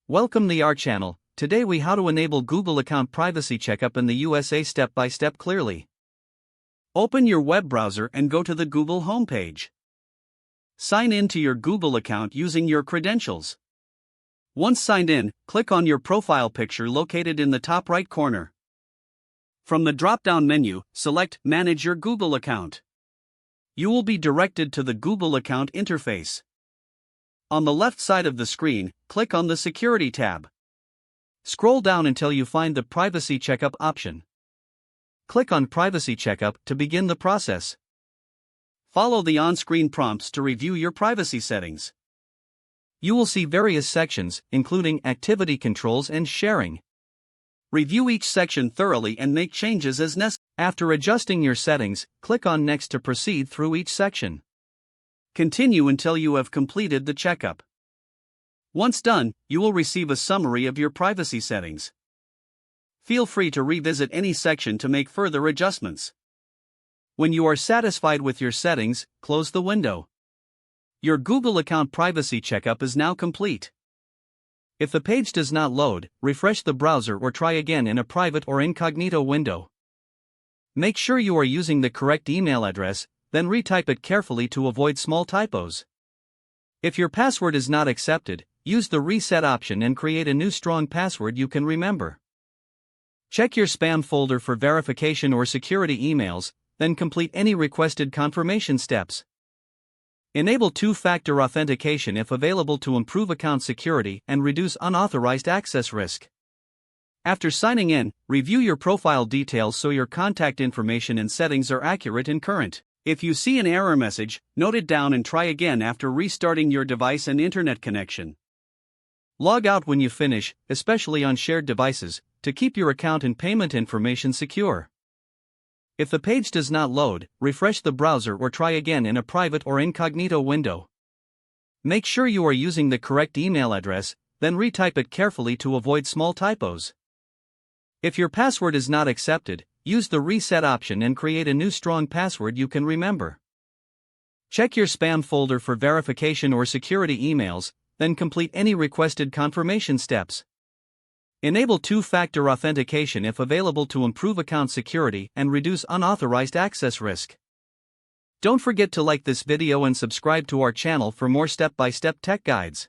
Welcome to our channel. Today we how to enable Google account privacy checkup in the USA step by step clearly. Open your web browser and go to the Google homepage. Sign in to your Google account using your credentials. Once signed in, click on your profile picture located in the top right corner. From the drop-down menu, select Manage your Google account. You will be directed to the Google account interface. On the left side of the screen, click on the Security tab. Scroll down until you find the Privacy Checkup option. Click on Privacy Checkup to begin the process. Follow the on-screen prompts to review your privacy settings. You will see various sections, including activity controls and sharing. Review each section thoroughly and make changes as necessary. After adjusting your settings, click on Next to proceed through each section. Continue until you have completed the checkup. Once done, you will receive a summary of your privacy settings. Feel free to revisit any section to make further adjustments. When you are satisfied with your settings, close the window. Your Google account privacy checkup is now complete. If the page does not load, refresh the browser or try again in a private or incognito window. Make sure you are using the correct email address, then retype it carefully to avoid small typos. If your password is not accepted, use the reset option and create a new strong password you can remember. Check your spam folder for verification or security emails, then complete any requested confirmation steps. Enable two-factor authentication if available to improve account security and reduce unauthorized access risk. After signing in, review your profile details so your contact information and settings are accurate and current. If you see an error message, note it down and try again after restarting your device and internet connection. Log out when you finish, especially on shared devices, to keep your account and payment information secure. If the page does not load, refresh the browser or try again in a private or incognito window. Make sure you are using the correct email address, then retype it carefully to avoid small typos. If your password is not accepted, use the reset option and create a new strong password you can remember. Check your spam folder for verification or security emails, then complete any requested confirmation steps. Enable two-factor authentication if available to improve account security and reduce unauthorized access risk. Don't forget to like this video and subscribe to our channel for more step-by-step tech guides.